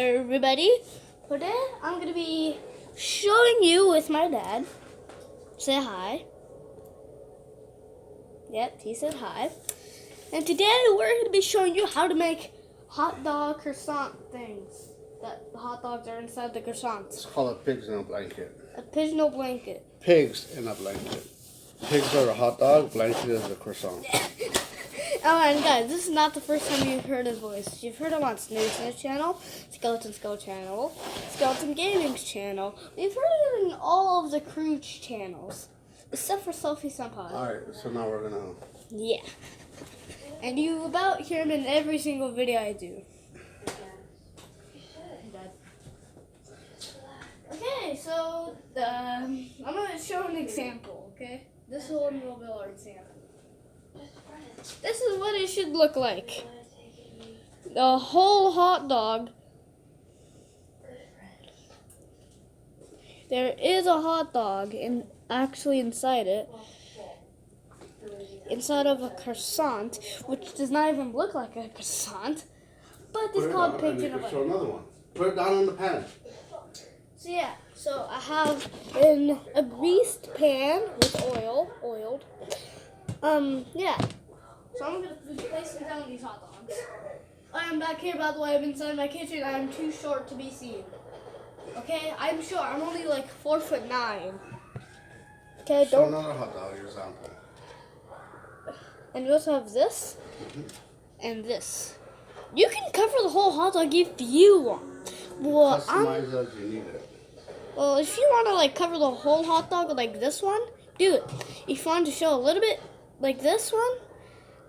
everybody. Today I'm going to be showing you with my dad. Say hi. Yep, he said hi. And today we're going to be showing you how to make hot dog croissant things. That the hot dogs are inside the croissants. It's called a pigs in a blanket. A pigeonhole blanket. Pigs in a blanket. Pigs are a hot dog, blanket is a croissant. Oh, and guys, this is not the first time you've heard his voice. You've heard him on Snooze's channel, Skeleton Skull channel, Skeleton Gaming's channel. We've heard him in all of the Crooch channels, except for Selfie Senpai. Alright, so now we're gonna... Yeah. And you about hear him in every single video I do. Okay, so I'm going to show an example, okay? This whole mobile example. This is what it should look like. The whole hot dog. There is a hot dog actually inside it. Inside of a croissant, which does not even look like a croissant. But it's called pigs in a blanket. Show another one. Put it down on the pan. So yeah, so I have a greased pan with oiled. Yeah. So I'm gonna be placing down these hot dogs. I am back here, by the way. I'm inside my kitchen. I'm too short to be seen. Okay, I'm short. I'm only like 4'9". Okay, Show another hot dog example. And we also have this and this. You can cover the whole hot dog if you want. Well, customize as you need it. Well, if you want to like cover the whole hot dog like this one, do it. If you want to show a little bit like this one,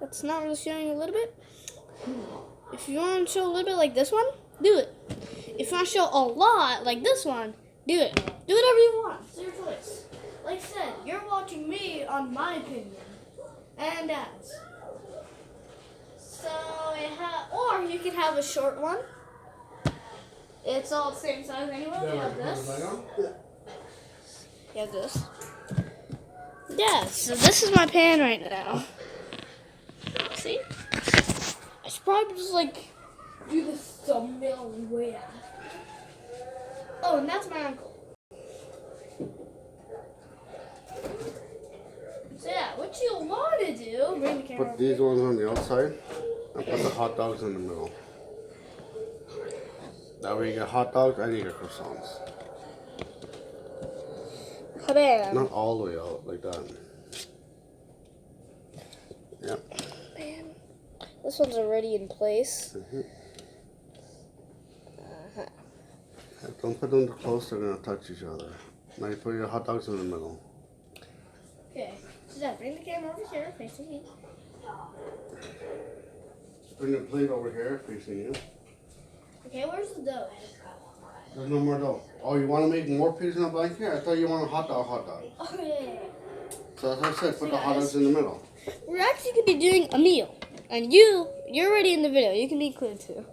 that's not really showing a little bit. If you want to show a little bit like this one, do it. If you want to show a lot like this one, do it. Do whatever you want. It's your choice. Like I said, you're watching me on my opinion and Dad's. So or you can have a short one. It's all the same size anyway. You have this. You have this. Yeah, so this is my pan right now. See? I should probably just like do the thumbnail way out. Oh, and that's my uncle. So yeah, what you want to do, bring the camera Put these ones on the outside and put the hot dogs in the middle. That way you get hot dogs and you get croissants. Kabam. Not all the way out like that. Yep. Man. This one's already in place. Don't put them too close, they're going to touch each other. Now you put your hot dogs in the middle. Okay. So yeah, bring the camera over here, facing me. Bring the plate over here, facing you. Okay, where's the dough? There's no more dough. Oh, you want to make more pigs in a blanket? I thought you want a hot dog. Oh, yeah. So as I said, put the hot dogs in the middle. We're actually going to be doing a meal. And you're already in the video. You can be included too.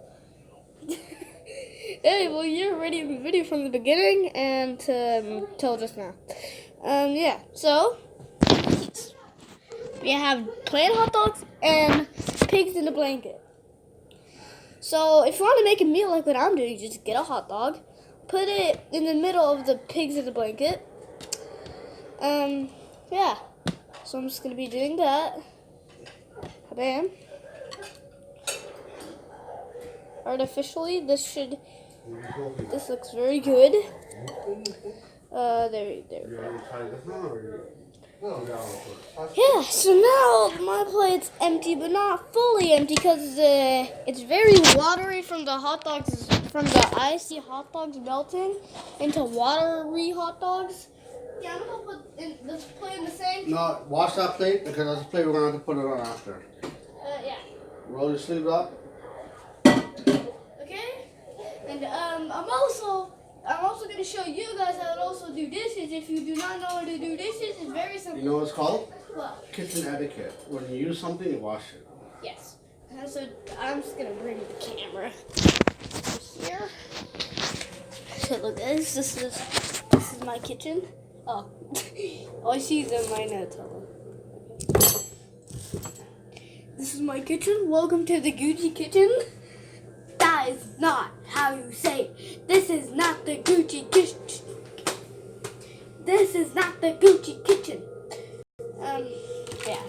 Hey, well, you're already in the video from the beginning and till just now. Yeah, so we have plain hot dogs and pigs in a blanket. So if you want to make a meal like what I'm doing, just get a hot dog, put it in the middle of the pigs in the blanket. Yeah. So I'm just going to be doing that. Bam. Artificially, this looks very good. There we go. Yeah, so now my plate's empty, but not fully empty because it's very watery from the hot dogs, from the icy hot dogs melting into watery hot dogs. Yeah, I'm gonna put this plate in the sink. No, wash that plate because that's a plate we're going to have to put it on after. Yeah. Roll your sleeve up. Okay? And I'm also going to show you guys how to also do dishes. If you do not know how to do dishes, it's very simple. You know what it's called? What? Kitchen etiquette. When you use something, you wash it. Yes. So I'm just going to bring the camera here. So look, guys, this is my kitchen. Oh, all I see is in my Nutella. This is my kitchen. Welcome to the Gucci kitchen. That is not how you say it. This is not the Gucci kitchen. This is not the Gucci kitchen. Yeah.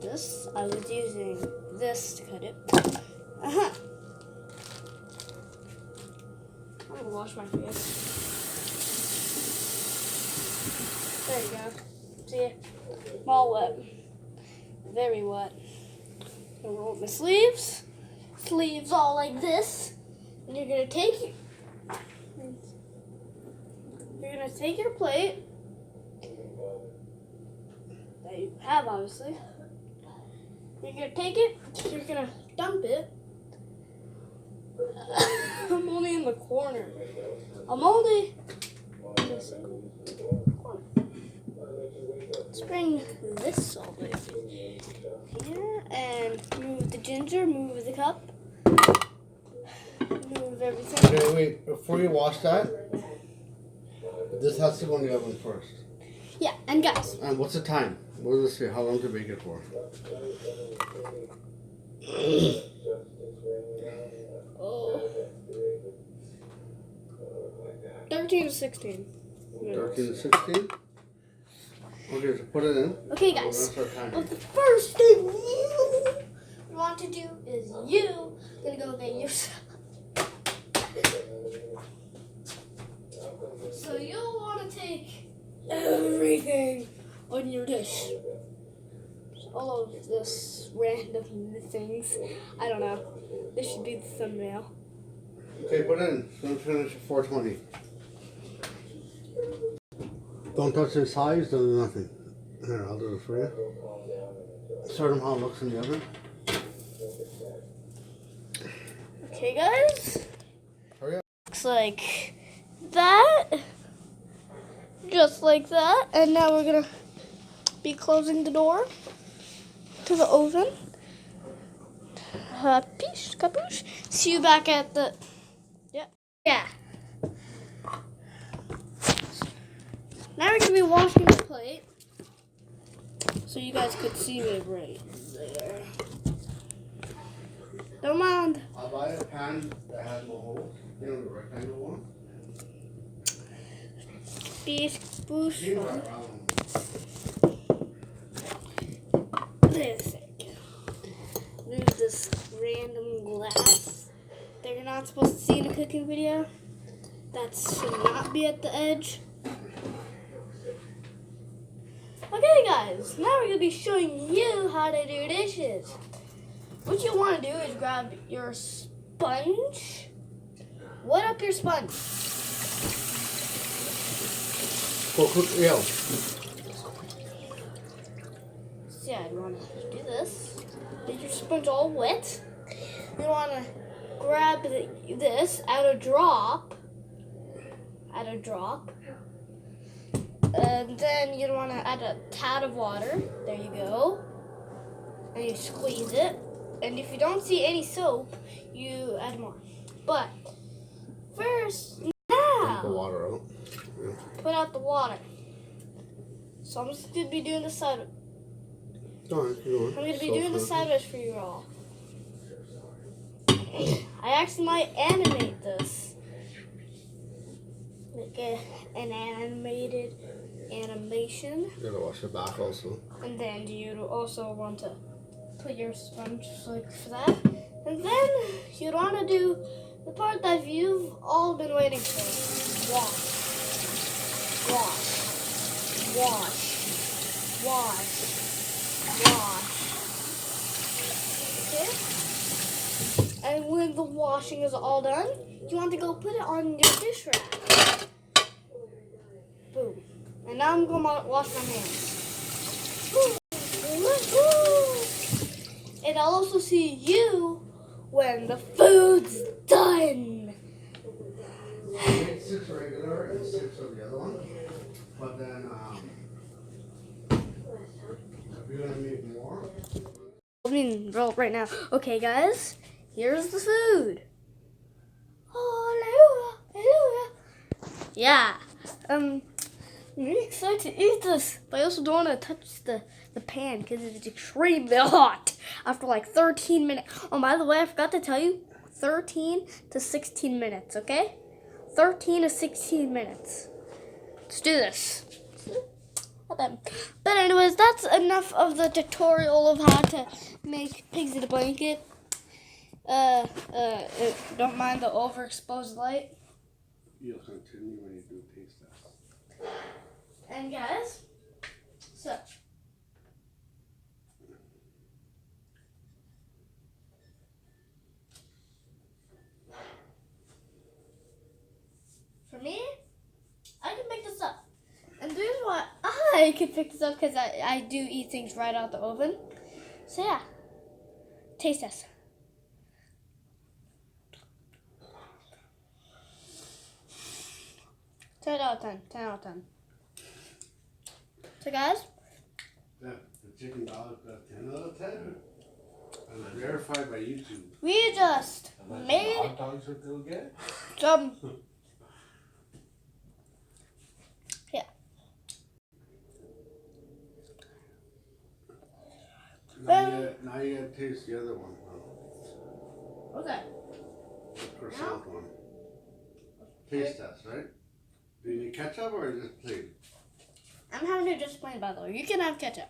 This, I was using this to cut it. I'm gonna wash my face. There you go. See? I'm all wet. Very wet. I'm gonna roll up my sleeves. Sleeves all like this. And you're gonna take your plate that you have, obviously. You're gonna take it, you're gonna dump it. I'm only in the corner. I'm only in this corner. Let's bring this all the way here and move the ginger, move the cup, move everything. Okay, wait. Before you wash that, this has to go in the oven first. Yeah, and guys. And what's the time? What does it say? How long to bake it for? Oh. 13 to 16. 13 to 16? Okay, so put it in. Okay, guys. But the first thing you want to do is you gonna go get yourself. So you'll want to take everything on your dish. All of this random things. I don't know. This should be the thumbnail. Okay, put it in. It's going to finish at 420. Don't touch the sides, don't do nothing. Here, I'll do it for you. Show them how it looks in the oven. Okay, guys. Hurry up. Looks like that. Just like that. And now we're going to be closing the door to the oven. Capiche, capiche. See you back at the... Yeah. Now we're going to be washing the plate. So you guys could see me right there. Don't mind. I'll buy a pan that has no holes. You know, the rectangle one. Beef, boosh. You know that round one. This. Move this random glass that you're not supposed to see in a cooking video. That should not be at the edge. Okay, guys, now we're going to be showing you how to do dishes. What you want to do is grab your sponge. Wet up your sponge. Go cook, yeah. So yeah, you want to do this. Get your sponge all wet. You want to grab this, add a drop. And then you want to add a tad of water. There you go. And you squeeze it. And if you don't see any soap, you add more. But first, Take now, the water out. put out the water. So I'm just going to be doing this side. I'm going to be doing this sideways for you all. I actually might animate this. Like an animated animation. You gotta wash your back also. And then you also want to put your sponge like for that. And then you want to do the part that you've all been waiting for. Wash. Wash. Wash. Wash. Wash. Okay? And when the washing is all done, you want to go put it on your dish rack. Boom. And now I'm going to wash my hands. Boom. And I'll also see you when the food's done. I made 6 regular and 6 of the other one. But then, if you're gonna make more. I mean, right now. Okay, guys, here's the food. Hallelujah, hallelujah. Yeah. I'm really excited to eat this, but I also don't want to touch the pan because it's extremely hot after like 13 minutes. Oh, by the way, I forgot to tell you, 13 to 16 minutes, okay? 13 to 16 minutes. Let's do this. But anyways, that's enough of the tutorial of how to make pigs in a blanket. Don't mind the overexposed light. You'll continue when you do taste test. And guys, so for me, I can pick this up. And the reason why I can pick this up because I do eat things right out the oven. So yeah, taste test. Ten out of 10. 10 out of 10. So guys, The chicken dog got 10 out of 10. And verified by YouTube. we just And that's made the hot dogs that they'll get? some. Now you gotta taste the other one. Okay. The croissant one. Taste test, right? Do you need ketchup or just plain? I'm having it just plain, by the way. You can have ketchup.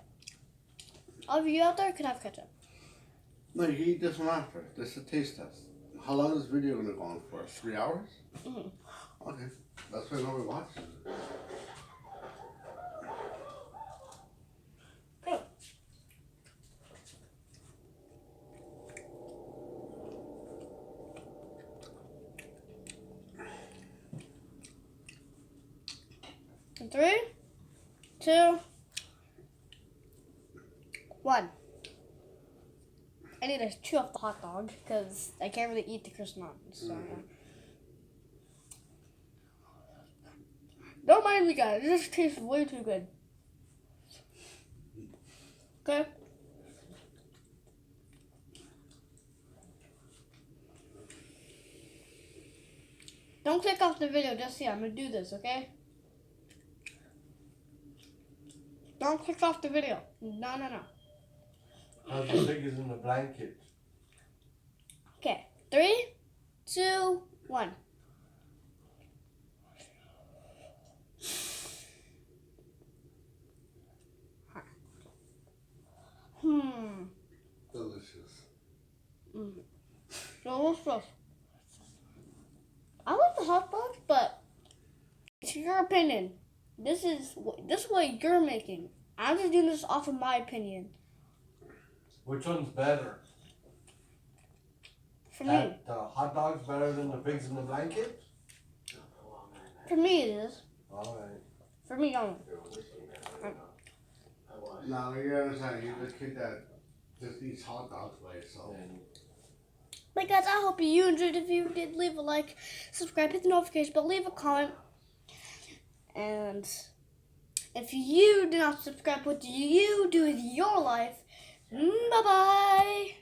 All of you out there can have ketchup. No, you can eat this one after. This is a taste test. How long is this video gonna go on for? 3 hours? Mm-hmm. Okay. That's why nobody watches it. In 3, 2, 1. I need to chew off the hot dog because I can't really eat the croissant. So. Don't mind me, guys. It just tastes way too good. Okay. Don't click off the video just yet. I'm gonna do this, okay? Don't click off the video. No. How's the pig is in the blanket? Okay. 3, 2, 1. Delicious. Delicious. I like the hot dogs, but it's your opinion. This is what you're making. I'm just doing this off of my opinion. Which one's better? For me. The hot dog's better than the pigs in the blanket? For me it is. Alright. For me only. Now you understand, you're the kid that just eats hot dogs by yourself. But guys, I hope you enjoyed. If you did, leave a like, subscribe, hit the notification bell, leave a comment. And if you do not subscribe, what do you do with your life? Bye-bye.